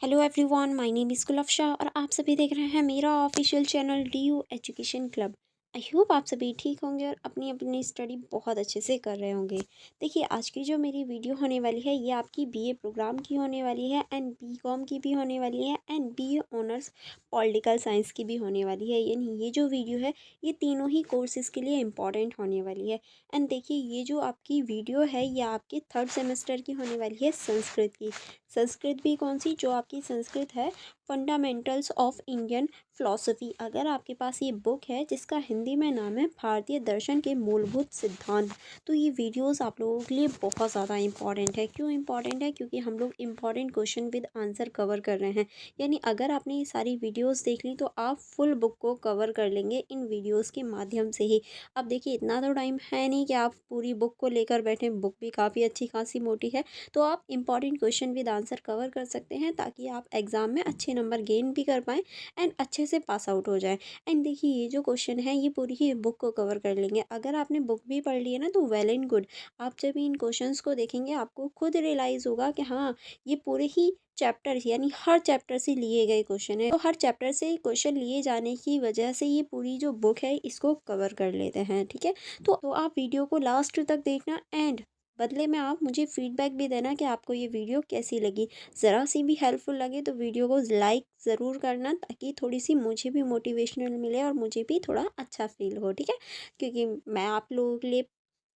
Hello everyone, my name is Gulafsha और आप सभी देख रहे हैं मेरा official channel DU education club. I hope आप सभी ठीक होंगे और अपनी अपनी स्टडी बहुत अच्छे से कर रहे होंगे। देखिए, आज की जो मेरी वीडियो होने वाली है ये आपकी BA प्रोग्राम की होने वाली है एंड BCom की भी होने वाली है and BA honours political science की भी होने वाली है। यानी ये जो वीडियो है ये तीनों ही कोर्सेज़ के लिए इम्पॉर्टेंट होने वाली है। एंड देखिए, ये जो आपकी वीडियो है ये आपके थर्ड सेमेस्टर की होने वाली है संस्कृत की। संस्कृत भी कौन सी, जो आपकी संस्कृत है फंडामेंटल्स ऑफ इंडियन फ़िलॉसफ़ी। अगर आपके पास ये बुक है जिसका हिंदी में नाम है भारतीय दर्शन के मूलभूत सिद्धांत, तो ये वीडियोस आप लोगों के लिए बहुत ज़्यादा इंपॉर्टेंट है। क्यों इंपॉर्टेंट है? क्योंकि हम लोग important question with answer cover कर रहे हैं। यानी अगर आपने ये सारी वीडियोस देख ली तो आप फुल बुक को कवर कर लेंगे इन वीडियोस के माध्यम से ही। अब देखिए, इतना तो टाइम है नहीं कि आप पूरी बुक को लेकर बैठें, बुक भी काफ़ी अच्छी खासी मोटी है, तो आप important question with answer cover कर सकते हैं ताकि आप एग्ज़ाम में अच्छे नंबर गेन भी कर पाएँ एंड अच्छे से पास आउट हो जाएँ। एंड देखिए, ये जो क्वेश्चन है ये पूरी ही बुक को कवर कर लेंगे। अगर आपने बुक भी पढ़ ली है ना तो वेल एंड गुड। आप जब इन क्वेश्चंस को देखेंगे आपको खुद रियलाइज़ होगा कि हाँ, ये पूरे ही चैप्टर यानी हर चैप्टर से लिए गए क्वेश्चन है। तो हर चैप्टर से क्वेश्चन लिए जाने की वजह से ये पूरी जो बुक है इसको कवर कर लेते हैं। ठीक है, तो आप वीडियो को लास्ट तक देखना एंड बदले में आप मुझे फीडबैक भी देना कि आपको ये वीडियो कैसी लगी। ज़रा सी भी हेल्पफुल लगे तो वीडियो को लाइक ज़रूर करना ताकि थोड़ी सी मुझे भी मोटिवेशनल मिले और मुझे भी थोड़ा अच्छा फील हो। ठीक है, क्योंकि मैं आप लोगों के लिए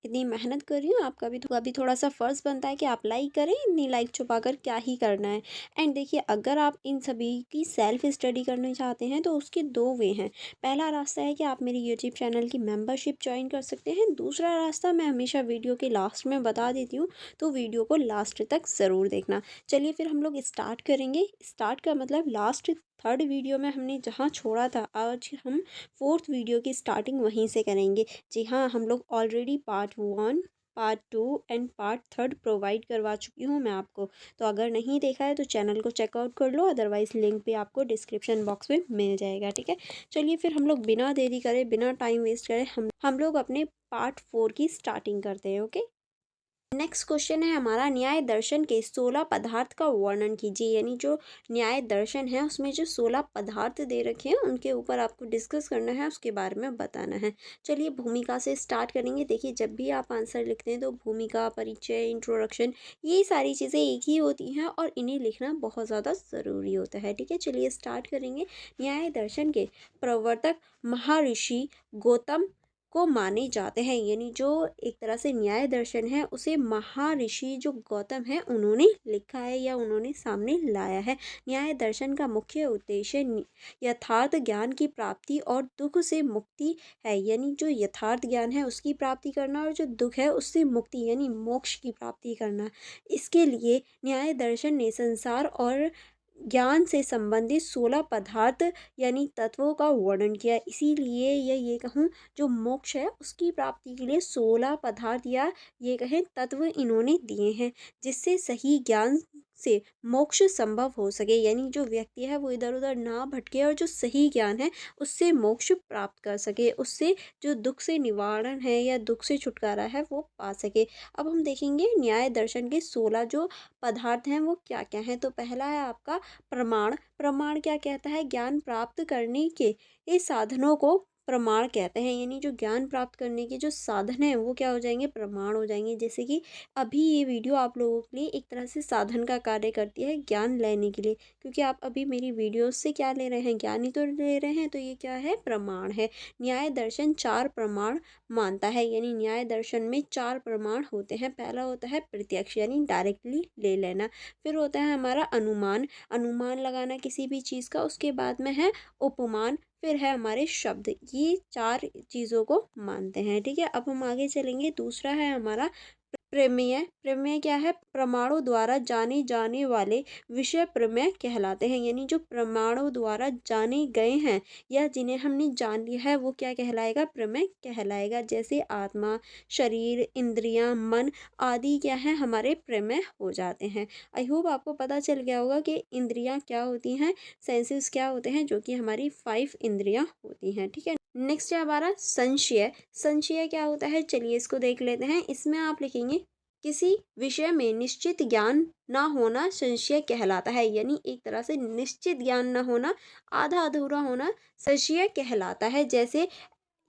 इतनी मेहनत कर रही हूँ, आपका भी थोड़ा सा फ़र्ज़ बनता है कि आप लाइक करें। इतनी लाइक छुपा कर क्या ही करना है। एंड देखिए, अगर आप इन सभी की सेल्फ स्टडी करना चाहते हैं तो उसके दो वे हैं। पहला रास्ता है कि आप मेरी यूट्यूब चैनल की मेंबरशिप ज्वाइन कर सकते हैं। दूसरा रास्ता मैं हमेशा वीडियो के लास्ट में बता देती हूँ, तो वीडियो को लास्ट तक ज़रूर देखना। चलिए फिर हम लोग स्टार्ट करेंगे। स्टार्ट का मतलब लास्ट थर्ड वीडियो में हमने जहाँ छोड़ा था, आज हम फोर्थ वीडियो की स्टार्टिंग वहीं से करेंगे। जी हाँ, हम लोग already part 1, part 2 and part 3 provide करवा चुकी हूँ मैं आपको। तो अगर नहीं देखा है तो चैनल को चेकआउट कर लो, अदरवाइज़ लिंक भी आपको डिस्क्रिप्शन बॉक्स में मिल जाएगा। ठीक है, चलिए फिर हम लोग बिना देरी करे, बिना टाइम वेस्ट करे हम लोग अपने पार्ट 4 की स्टार्टिंग करते हैं। ओके, नेक्स्ट क्वेश्चन है हमारा, न्याय दर्शन के 16 पदार्थ का वर्णन कीजिए। यानी जो न्याय दर्शन है उसमें जो 16 पदार्थ दे रखे हैं उनके ऊपर आपको डिस्कस करना है, उसके बारे में बताना है। चलिए भूमिका से स्टार्ट करेंगे। देखिए, जब भी आप आंसर लिखते हैं तो भूमिका, परिचय, इंट्रोडक्शन, ये सारी चीज़ें एक ही होती हैं और इन्हें लिखना बहुत ज़्यादा ज़रूरी होता है। ठीक है, चलिए स्टार्ट करेंगे। न्याय दर्शन के प्रवर्तक महर्षि गौतम को माने जाते हैं। यानी जो एक तरह से न्याय दर्शन है उसे महर्षि जो गौतम है उन्होंने लिखा है या उन्होंने सामने लाया है। न्याय दर्शन का मुख्य उद्देश्य यथार्थ ज्ञान की प्राप्ति और दुख से मुक्ति है। यानी जो यथार्थ ज्ञान है उसकी प्राप्ति करना और जो दुख है उससे मुक्ति यानी मोक्ष की प्राप्ति करना। इसके लिए न्याय दर्शन ने संसार और ज्ञान से संबंधित 16 पदार्थ यानी तत्वों का वर्णन किया। इसीलिए ये कहूँ, जो मोक्ष है उसकी प्राप्ति के लिए 16 पदार्थ या ये कहें तत्व इन्होंने दिए हैं, जिससे सही ज्ञान से मोक्ष संभव हो सके। यानी जो व्यक्ति है वो इधर उधर ना भटके और जो सही ज्ञान है उससे मोक्ष प्राप्त कर सके, उससे जो दुख से निवारण है या दुख से छुटकारा है वो पा सके। अब हम देखेंगे न्याय दर्शन के 16 जो पदार्थ हैं वो क्या क्या हैं। तो पहला है आपका प्रमाण। प्रमाण क्या कहता है? ज्ञान प्राप्त करने के ये साधनों को प्रमाण कहते हैं। यानी जो ज्ञान प्राप्त करने के जो साधन हैं वो क्या हो जाएंगे? प्रमाण हो जाएंगे। जैसे कि अभी ये वीडियो आप लोगों के लिए एक तरह से साधन का कार्य करती है ज्ञान लेने के लिए, क्योंकि आप अभी मेरी वीडियोस से क्या ले रहे हैं? ज्ञान ही तो ले रहे हैं, तो ये क्या है? प्रमाण है। न्याय दर्शन 4 प्रमाण मानता है। यानी न्याय दर्शन में 4 प्रमाण होते हैं। पहला होता है प्रत्यक्ष यानी डायरेक्टली ले लेना। फिर होता है हमारा अनुमान, अनुमान लगाना किसी भी चीज़ का। उसके बाद में है उपमान, फिर है हमारे शब्द। ये 4 चीज़ों को मानते हैं। ठीक है, अब हम आगे चलेंगे। दूसरा है हमारा प्रमेय। प्रमेय क्या है? प्रमाणों द्वारा जाने जाने वाले विषय प्रमेय कहलाते हैं। यानी जो प्रमाणों द्वारा जाने गए हैं या जिन्हें हमने जान लिया है वो क्या कहलाएगा? प्रमेय कहलाएगा। जैसे आत्मा, शरीर, इंद्रियां, मन आदि क्या है? हमारे प्रमेय हो जाते हैं। आई होप आपको पता चल गया होगा कि इंद्रियां क्या होती हैं, सेंसेस क्या होते हैं, जो कि हमारी 5 इंद्रियां होती हैं। ठीक है, नेक्स्ट है हमारा संशय। संशय क्या होता है? चलिए इसको देख लेते हैं। इसमें आप लिखेंगे किसी विषय में निश्चित ज्ञान ना होना संशय कहलाता है। यानी एक तरह से निश्चित ज्ञान ना होना, आधा अधूरा होना संशय कहलाता है। जैसे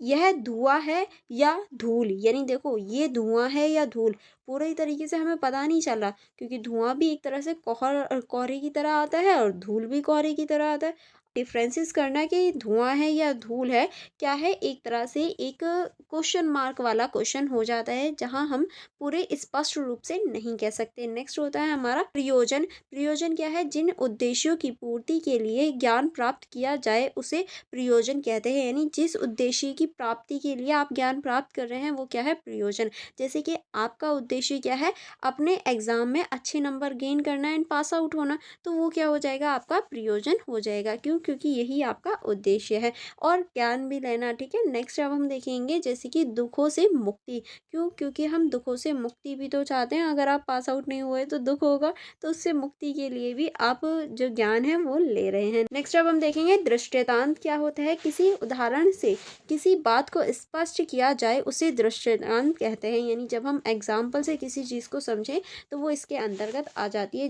यह धुआं है या धूल, यानी देखो ये धुआं है या धूल पूरी तरीके से हमें पता नहीं चल रहा, क्योंकि धुआं भी एक तरह से कोहरे की तरह आता है और धूल भी कोहरे की तरह आता है। डिफ्रेंसेस करना कि धुआं है या धूल है क्या है, एक तरह से एक क्वेश्चन मार्क वाला क्वेश्चन हो जाता है, जहां हम पूरे स्पष्ट रूप से नहीं कह सकते। नेक्स्ट होता है हमारा प्रयोजन। प्रयोजन क्या है, जिन उद्देश्यों की पूर्ति के लिए ज्ञान प्राप्त किया जाए उसे प्रयोजन कहते हैं। यानी जिस उद्देश्य की प्राप्ति के लिए आप ज्ञान प्राप्त कर रहे हैं वो क्या है, प्रयोजन। जैसे कि आपका उद्देश्य क्या है, अपने एग्जाम में अच्छे नंबर गेन करना एंड पास आउट होना, तो वो क्या हो जाएगा, आपका प्रयोजन हो जाएगा। क्यों, क्योंकि यही आपका उद्देश्य है, और ज्ञान भी लेना। ठीक है, नेक्स्ट अब हम देखेंगे जैसे कि दुखों से मुक्ति। क्यों, क्योंकि हम दुखों से मुक्ति भी तो चाहते हैं। अगर आप पास आउट नहीं हुए तो दुख होगा, तो उससे मुक्ति के लिए भी आप जो ज्ञान है वो ले रहे हैं। नेक्स्ट अब हम देखेंगे दृष्टांत क्या होता है। किसी उदाहरण से किसी बात को स्पष्ट किया जाए उसे दृष्टांत कहते हैं। यानी जब हम एग्जाम्पल से किसी चीज़ को समझें तो वो इसके अंतर्गत आ जाती है।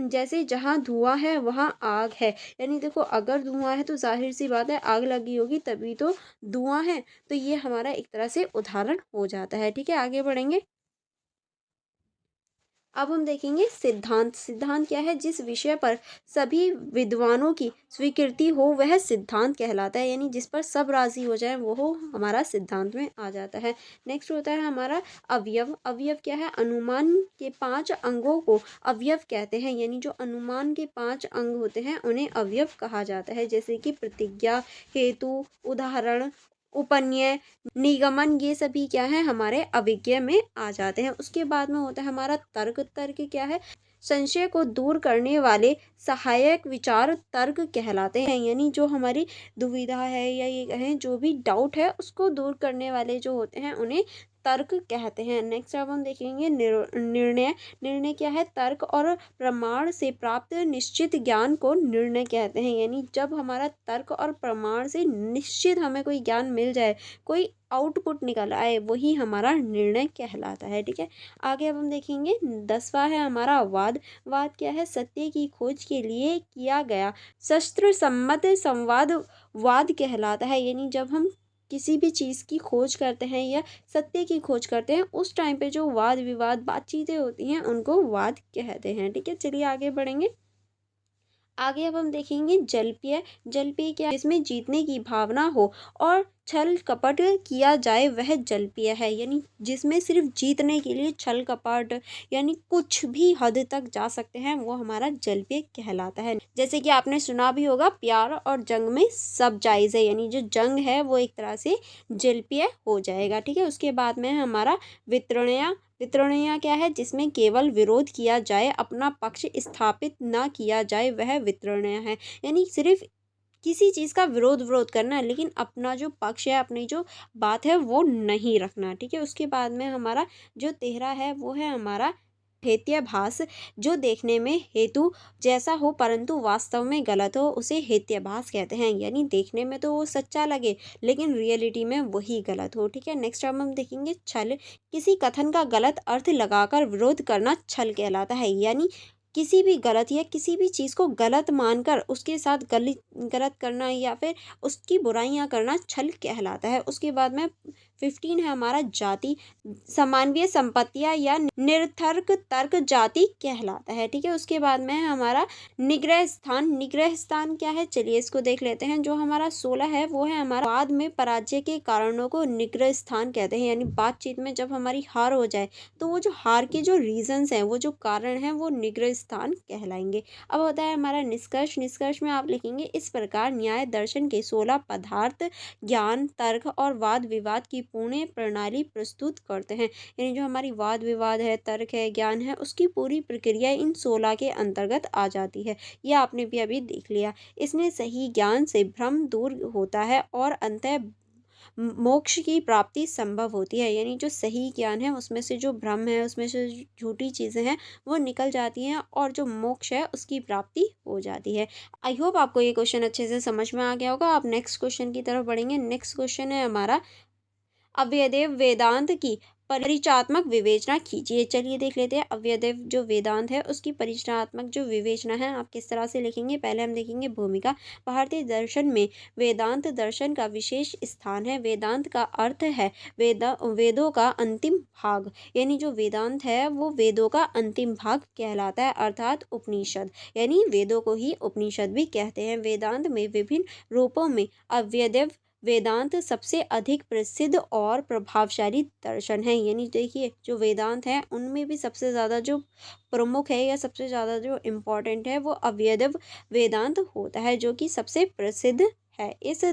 जैसे जहाँ धुआं है वहाँ आग है। यानी देखो अगर धुआं है तो जाहिर सी बात है आग लगी होगी, तभी तो धुआं है। तो ये हमारा एक तरह से उदाहरण हो जाता है। ठीक है, आगे बढ़ेंगे। अब हम देखेंगे सिद्धांत। सिद्धांत क्या है, जिस विषय पर सभी विद्वानों की स्वीकृति हो वह सिद्धांत कहलाता है। यानी जिस पर सब राजी हो जाए वो हमारा सिद्धांत में आ जाता है। नेक्स्ट होता है हमारा अवयव। अवयव क्या है, अनुमान के 5 अंगों को अवयव कहते हैं। यानी जो अनुमान के 5 अंग होते हैं उन्हें अवयव कहा जाता है। जैसे कि प्रतिज्ञा, हेतु, उदाहरण, उपन्याय, निगमन, ये सभी क्या है, हमारे अभिज्ञ में आ जाते हैं। उसके बाद में होता है हमारा तर्क। तर्क क्या है, संशय को दूर करने वाले सहायक विचार तर्क कहलाते हैं। यानी जो हमारी दुविधा है या ये कहें जो भी डाउट है उसको दूर करने वाले जो होते हैं उन्हें तर्क कहते हैं। नेक्स्ट अब हम देखेंगे निर्णय। निर्णय क्या है, तर्क और प्रमाण से प्राप्त निश्चित ज्ञान को निर्णय कहते हैं। यानी जब हमारा तर्क और प्रमाण से निश्चित हमें कोई ज्ञान मिल जाए, कोई आउटपुट निकल आए, वही हमारा निर्णय कहलाता है। ठीक है, आगे अब हम देखेंगे 10वां है हमारा वाद। वाद क्या है, सत्य की खोज के लिए किया गया शस्त्र सम्मत संवाद वाद कहलाता है। यानी जब हम किसी भी चीज़ की खोज करते हैं या सत्य की खोज करते हैं उस टाइम पे जो वाद विवाद बातचीतें होती हैं उनको वाद कहते हैं। ठीक है, चलिए आगे बढ़ेंगे। आगे अब हम देखेंगे जलप्रिय। जलप्रिय क्या, जिसमें जीतने की भावना हो और छल कपट किया जाए वह जलप्रिय है। यानी जिसमें सिर्फ जीतने के लिए छल कपट यानी कुछ भी हद तक जा सकते हैं वो हमारा जलप्रिय कहलाता है। जैसे कि आपने सुना भी होगा, प्यार और जंग में सब जायज़ है। यानी जो जंग है वो एक तरह से जलप्रिय हो जाएगा। ठीक है, उसके बाद में है हमारा वितरणया। वितरणया क्या है, जिसमें केवल विरोध किया जाए, अपना पक्ष स्थापित ना किया जाए वह वितरणय है। यानी सिर्फ किसी चीज़ का विरोध विरोध करना है लेकिन अपना जो पक्ष है, अपनी जो बात है वो नहीं रखना। ठीक है, उसके बाद में हमारा जो 13 है वो है हमारा हेत्याभास। जो देखने में हेतु जैसा हो परंतु वास्तव में गलत हो उसे हेत्याभास कहते हैं। यानी देखने में तो वो सच्चा लगे लेकिन रियलिटी में वही गलत हो। ठीक है, नेक्स्ट अब हम देखेंगे छल। किसी कथन का गलत अर्थ लगाकर विरोध करना छल कहलाता है। यानी किसी भी गलत या किसी भी चीज़ को गलत मानकर उसके साथ गलत करना या फिर उसकी बुराइयां करना छल कहलाता है। उसके बाद में 15 है हमारा जाति। सामान्य संपत्तियां या निरर्थक तर्क जाति कहलाता है। ठीक है, उसके बाद में है हमारा निग्रह स्थान। निग्रह स्थान क्या है, चलिए इसको देख लेते हैं। जो हमारा 16 है वो है हमारा बाद में पराजय के कारणों को निग्रह स्थान कहते हैं। यानी बातचीत में जब हमारी हार हो जाए तो वो जो हार के जो रीजंस हैं, वो जो कारण हैं, वो निग्रह स्थान कहलाएंगे। अब होता है हमारा निष्कर्ष। निष्कर्ष में आप लिखेंगे, इस प्रकार न्याय दर्शन के 16 पदार्थ ज्ञान, तर्क और वाद विवाद की पूर्ण प्रणाली प्रस्तुत करते हैं। यानी जो हमारी वाद विवाद है, तर्क है, ज्ञान है, उसकी पूरी प्रक्रिया इन 16 के अंतर्गत आ जाती है। यह आपने भी अभी देख लिया। इसने सही ज्ञान से भ्रम दूर होता है और अंतः मोक्ष की प्राप्ति संभव होती है। यानी जो सही ज्ञान है उसमें से जो भ्रम है, उसमें से झूठी चीज़ें हैं वो निकल जाती हैं और जो मोक्ष है उसकी प्राप्ति हो जाती है। आई होप आपको ये क्वेश्चन अच्छे से समझ में आ गया होगा। आप नेक्स्ट क्वेश्चन की तरफ बढ़ेंगे। नेक्स्ट क्वेश्चन है हमारा अवैधव वेदांत की परिचयात्मक विवेचना कीजिए। चलिए देख लेते हैं अव्ययदेव जो वेदांत है उसकी परिचयात्मक जो विवेचना है आप किस तरह से लिखेंगे। पहले हम देखेंगे भूमिका। भारतीय दर्शन में वेदांत दर्शन का विशेष स्थान है। वेदांत का अर्थ है वेदों का अंतिम भाग, यानी जो वेदांत है वो वेदों का अंतिम भाग कहलाता है, अर्थात उपनिषद, यानी वेदों को ही उपनिषद भी कहते हैं। वेदांत में विभिन्न रूपों में अव्ययदेव वेदांत सबसे अधिक प्रसिद्ध और प्रभावशाली दर्शन है। यानी देखिए जो वेदांत है उनमें भी सबसे ज़्यादा जो प्रमुख है या सबसे ज़्यादा जो इम्पोर्टेंट है वो अवयव वेदांत होता है, जो कि सबसे प्रसिद्ध है। इस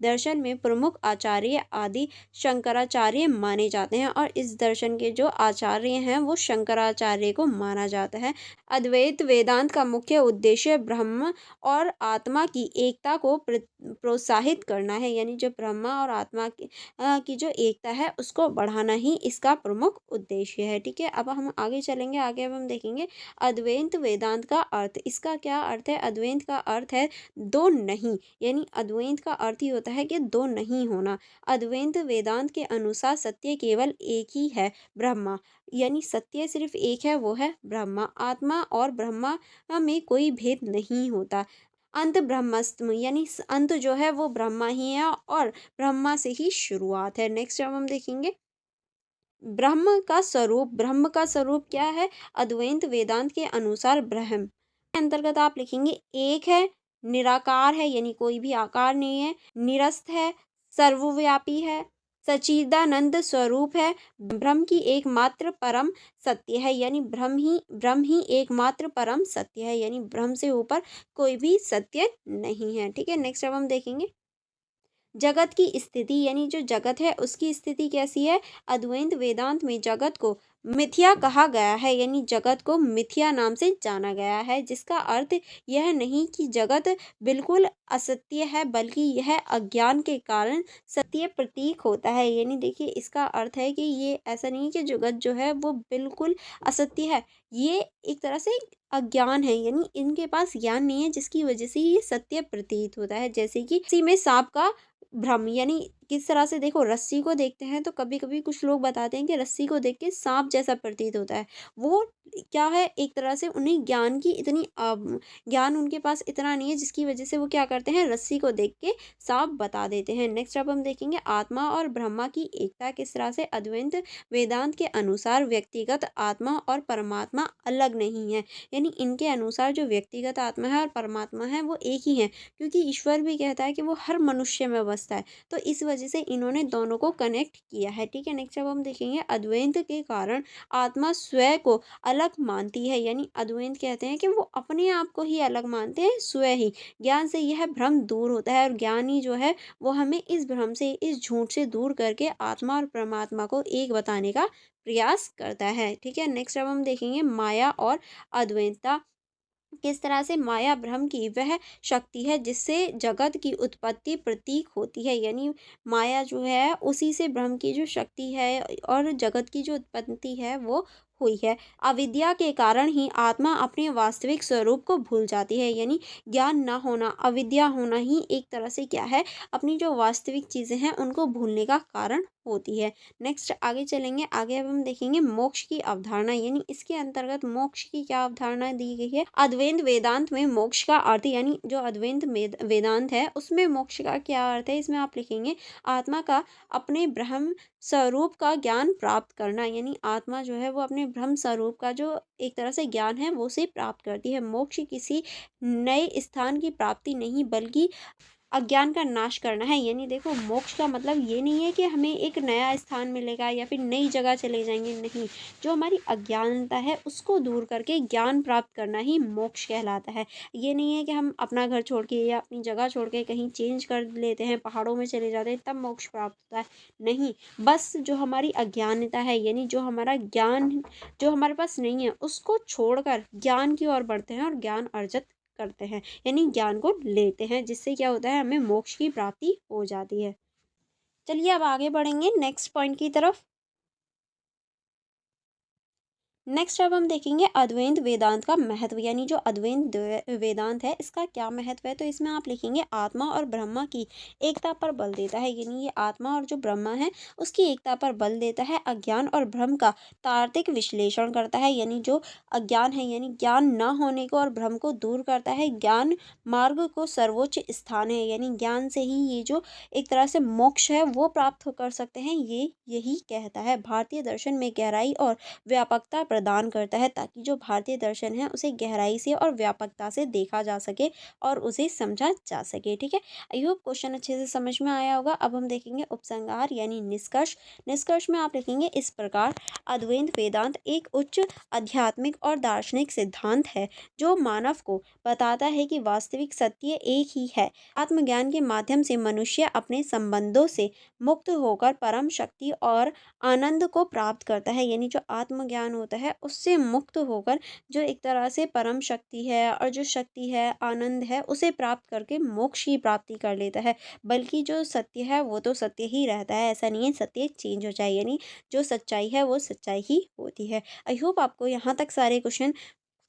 दर्शन में प्रमुख आचार्य आदि शंकराचार्य माने जाते हैं और इस दर्शन के जो आचार्य हैं वो शंकराचार्य को माना जाता है। अद्वैत वेदांत का मुख्य उद्देश्य ब्रह्म और आत्मा की एकता को प्रोत्साहित करना है, यानी जो ब्रह्मा और आत्मा की जो एकता है उसको बढ़ाना ही इसका प्रमुख उद्देश्य है। ठीक है, अब हम आगे चलेंगे। आगे अब हम देखेंगे अद्वैत वेदांत का अर्थ। इसका क्या अर्थ है? अद्वैत का अर्थ है दो नहीं, यानी अद्वैत का अर्थ ही होता है कि दो नहीं होना। अद्वैत वेदांत के अनुसार सत्य केवल एक ही है, ब्रह्मा, यानी सत्य सिर्फ एक है, वो है ब्रह्मा। आत्मा और ब्रह्मा में कोई भेद नहीं होता। अंत ब्रह्मस्म, यानी अंत जो है वो ब्रह्मा ही है और ब्रह्मा से ही शुरुआत है। नेक्स्ट अब हम देखेंगे ब्रह्म का स्वरूप। ब्रह्म का स्वरूप क्या है? अद्वैत वेदांत के अनुसार ब्रह्म के अंतर्गत आप लिखेंगे एक है, निराकार है, यानी कोई भी आकार नहीं है, निरस्त है, सर्वव्यापी है, सच्चिदानंद स्वरूप है, ब्रह्म की एकमात्र परम सत्य है, यानी ब्रह्म ही एकमात्र परम सत्य है, यानी ब्रह्म से ऊपर कोई भी सत्य नहीं है। ठीक है, नेक्स्ट अब हम देखेंगे जगत की स्थिति, यानी जो जगत है उसकी स्थिति कैसी है। अद्वैत वेदांत में जगत को मिथ्या कहा गया है, यानी जगत को मिथ्या नाम से जाना गया है, जिसका अर्थ यह नहीं कि जगत बिल्कुल असत्य है, बल्कि यह अज्ञान के कारण सत्य प्रतीक होता है। यानी देखिए इसका अर्थ है कि ये ऐसा नहीं कि जगत जो है वो बिल्कुल असत्य है, ये एक तरह से अज्ञान है, यानी इनके पास ज्ञान नहीं है जिसकी वजह से ये सत्य प्रतीत होता है। जैसे कि इसी में सांप का भ्रम, यानी किस तरह से देखो रस्सी को देखते हैं तो कभी कभी कुछ लोग बताते हैं कि रस्सी को देख के सांप जैसा प्रतीत होता है। वो क्या है, एक तरह से उन्हें ज्ञान की इतनी ज्ञान उनके पास इतना नहीं है जिसकी वजह से वो क्या करते हैं, रस्सी को देख के सांप बता देते हैं। नेक्स्ट अब हम देखेंगे आत्मा और ब्रह्मा की एकता किस तरह से। अद्वैत वेदांत के अनुसार व्यक्तिगत आत्मा और परमात्मा अलग नहीं है, यानी इनके अनुसार जो व्यक्तिगत आत्मा है और परमात्मा है वो एक ही है, क्योंकि ईश्वर भी कहता है कि वो हर मनुष्य में बसता है, तो इस वजह से इन्होंने दोनों को कनेक्ट किया है। ठीक है, नेक्स्ट अब हम देखेंगे अद्वैत के कारण आत्मा स्वयं को अलग मानती है, यानी अद्वैत कहते हैं कि वो अपने आप को ही अलग मानते हैं, स्वयं ही। ज्ञान से यह भ्रम दूर होता है और ज्ञान ही जो है वो हमें इस भ्रम से, इस झूठ से दूर करके आत्मा और परमात्मा को एक बताने का प्रयास करता है। ठीक है, नेक्स्ट अब हम देखेंगे माया और अद्वैतता किस तरह से। माया ब्रह्म की वह शक्ति है जिससे जगत की उत्पत्ति प्रतीक होती है, यानी माया जो है उसी से ब्रह्म की जो शक्ति है और जगत की जो उत्पत्ति है वो हुई है। अविद्या के कारण ही आत्मा अपने वास्तविक स्वरूप को भूल जाती है, यानी ज्ञान ना होना, अविद्या होना ही एक तरह से क्या है, अपनी जो वास्तविक चीज़ें हैं उनको भूलने का कारण होती है। नेक्स्ट आगे चलेंगे। आगे अब हम देखेंगे मोक्ष की अवधारणा, यानी इसके अंतर्गत मोक्ष की क्या अवधारणा दी गई है। अद्वैत वेदांत में मोक्ष का अर्थ, यानी जो अद्वैत वेदांत है उसमें मोक्ष का क्या अर्थ है, इसमें आप लिखेंगे आत्मा का अपने ब्रह्म स्वरूप का ज्ञान प्राप्त करना, यानी आत्मा जो है वो अपने ब्रह्म स्वरूप का जो एक तरह से ज्ञान है वो उसे प्राप्त करती है। मोक्ष किसी नए स्थान की प्राप्ति नहीं बल्कि अज्ञान का नाश करना है, यानी देखो मोक्ष का मतलब ये नहीं है कि हमें एक नया स्थान मिलेगा या फिर नई जगह चले जाएंगे, नहीं, जो हमारी अज्ञानता है उसको दूर करके ज्ञान प्राप्त करना ही मोक्ष कहलाता है। ये नहीं है कि हम अपना घर छोड़ के या अपनी जगह छोड़ के कहीं चेंज कर लेते हैं, पहाड़ों में चले जाते हैं तब मोक्ष प्राप्त होता है, नहीं, बस जो हमारी अज्ञानता है, यानी जो हमारा ज्ञान जो हमारे पास नहीं है उसको छोड़कर ज्ञान की ओर बढ़ते हैं और ज्ञान अर्जित करते हैं, यानी ज्ञान को लेते हैं, जिससे क्या होता है, हमें मोक्ष की प्राप्ति हो जाती है। चलिए अब आगे बढ़ेंगे नेक्स्ट पॉइंट की तरफ। नेक्स्ट अब हम देखेंगे अद्वैत वेदांत का महत्व, यानी जो अद्वैत वेदांत है इसका क्या महत्व है। तो इसमें आप लिखेंगे आत्मा और ब्रह्मा की एकता पर बल देता है, यानी ये आत्मा और जो ब्रह्मा है उसकी एकता पर बल देता है। अज्ञान और भ्रम का तार्किक विश्लेषण करता है, यानी जो अज्ञान है यानी ज्ञान न होने को और भ्रम को दूर करता है। ज्ञान मार्ग को सर्वोच्च स्थान है, यानी ज्ञान से ही ये जो एक तरह से मोक्ष है वो प्राप्त कर सकते हैं, ये यही कहता है। भारतीय दर्शन में गहराई और व्यापकता प्रदान करता है, ताकि जो भारतीय दर्शन है उसे गहराई से और व्यापकता से देखा जा सके और उसे समझा जा सके। ठीक है, आई होप क्वेश्चन अच्छे से समझ में आया होगा। अब हम देखेंगे उपसंहार यानी निष्कर्ष। निष्कर्ष में आप लिखेंगे इस प्रकार, अद्वैत वेदांत एक उच्च आध्यात्मिक और दार्शनिक सिद्धांत है जो मानव को बताता है कि वास्तविक सत्य एक ही है। आत्मज्ञान के माध्यम से मनुष्य अपने संबंधों से मुक्त होकर परम शक्ति और आनंद को प्राप्त करता है, यानी जो आत्मज्ञान होता है उससे मुक्त होकर जो एक तरह से परम शक्ति है और जो शक्ति है आनंद है उसे प्राप्त करके मोक्ष की प्राप्ति कर लेता है। बल्कि जो सत्य है वो तो सत्य ही रहता है, ऐसा नहीं है सत्य चेंज हो जाए, यानी जो सच्चाई है वो सच्चाई ही होती है। आई होप आपको यहाँ तक सारे क्वेश्चन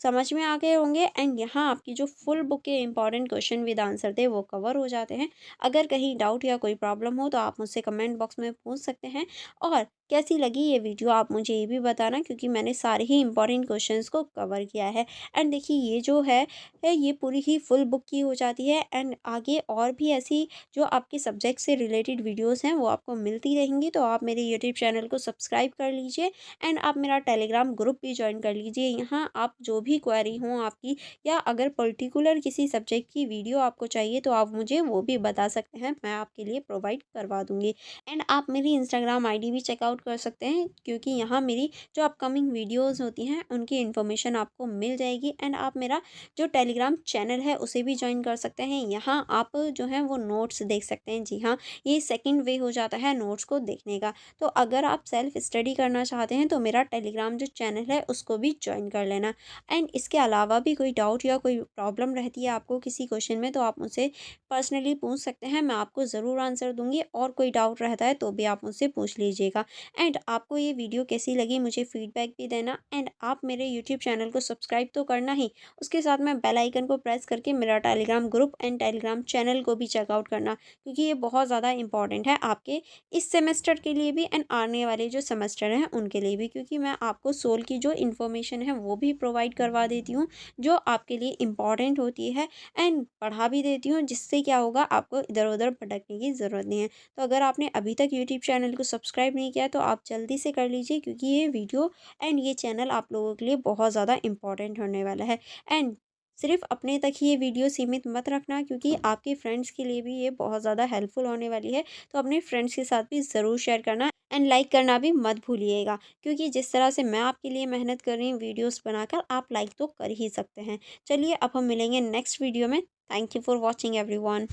समझ में आ गए होंगे एंड यहाँ आपकी जो फुल बुक के इंपॉर्टेंट क्वेश्चन विद आंसर थे वो कवर हो जाते हैं। अगर कहीं डाउट या कोई प्रॉब्लम हो तो आप मुझसे कमेंट बॉक्स में पूछ सकते हैं। और कैसी लगी ये वीडियो आप मुझे ये भी बताना, क्योंकि मैंने सारे ही इंपॉर्टेंट क्वेश्चंस को कवर किया है। एंड देखिए ये जो है ये पूरी ही फुल बुक की हो जाती है एंड आगे और भी ऐसी जो आपके सब्जेक्ट से रिलेटेड वीडियोज़ हैं वो आपको मिलती रहेंगी। तो आप मेरे यूट्यूब चैनल को सब्सक्राइब कर लीजिए एंड आप मेरा टेलीग्राम ग्रुप भी ज्वाइन कर लीजिए। यहाँ आप जो भी क्वेरी हो आपकी, या अगर पर्टिकुलर किसी सब्जेक्ट की वीडियो आपको चाहिए तो आप मुझे वो भी बता सकते हैं, मैं आपके लिए प्रोवाइड करवा दूँगी। एंड आप मेरी इंस्टाग्राम आईडी भी चेकआउट कर सकते हैं, क्योंकि यहाँ मेरी जो अपकमिंग वीडियोज़ होती हैं उनकी इन्फॉर्मेशन आपको मिल जाएगी। एंड आप मेरा जो टेलीग्राम चैनल है उसे भी ज्वाइन कर सकते हैं। यहाँ आप जो है वो नोट्स देख सकते हैं। जी हाँ, ये सेकेंड वे हो जाता है नोट्स को देखने का। तो अगर आप सेल्फ स्टडी करना चाहते हैं तो मेरा टेलीग्राम जो चैनल है उसको भी ज्वाइन कर लेना। एंड इसके अलावा भी कोई डाउट या कोई प्रॉब्लम रहती है आपको किसी क्वेश्चन में तो आप मुझसे पर्सनली पूछ सकते हैं, मैं आपको ज़रूर आंसर दूंगी। और कोई डाउट रहता है तो भी आप मुझसे पूछ लीजिएगा। एंड आपको ये वीडियो कैसी लगी मुझे फीडबैक भी देना। एंड आप मेरे यूट्यूब चैनल को सब्सक्राइब तो करना ही, उसके साथ में बेल आइकन को प्रेस करके मेरा Telegram group and Telegram channel को भी चेकआउट करना, क्योंकि ये बहुत ज़्यादा इंपॉर्टेंट है आपके इस सेमेस्टर के लिए भी एंड आने वाले जो सेमेस्टर हैं उनके लिए भी, क्योंकि मैं आपको सोल की जो इन्फॉर्मेशन है वो भी प्रोवाइड करवा देती हूँ जो आपके लिए इम्पॉर्टेंट होती है एंड पढ़ा भी देती हूँ, जिससे क्या होगा आपको इधर उधर भटकने की ज़रूरत नहीं है। तो अगर आपने अभी तक यूट्यूब चैनल को सब्सक्राइब नहीं किया तो आप जल्दी से कर लीजिए, क्योंकि ये वीडियो एंड ये चैनल आप लोगों के लिए बहुत ज़्यादा इंपॉर्टेंट होने वाला है। एंड सिर्फ अपने तक ही ये वीडियो सीमित मत रखना, क्योंकि आपके फ्रेंड्स के लिए भी ये बहुत ज़्यादा हेल्पफुल होने वाली है। तो अपने फ्रेंड्स के साथ भी ज़रूर शेयर करना एंड लाइक करना भी मत भूलिएगा, क्योंकि जिस तरह से मैं आपके लिए मेहनत कर रही हूँ वीडियोस बनाकर, आप लाइक तो कर ही सकते हैं। चलिए अब हम मिलेंगे नेक्स्ट वीडियो में। Thank you for watching everyone.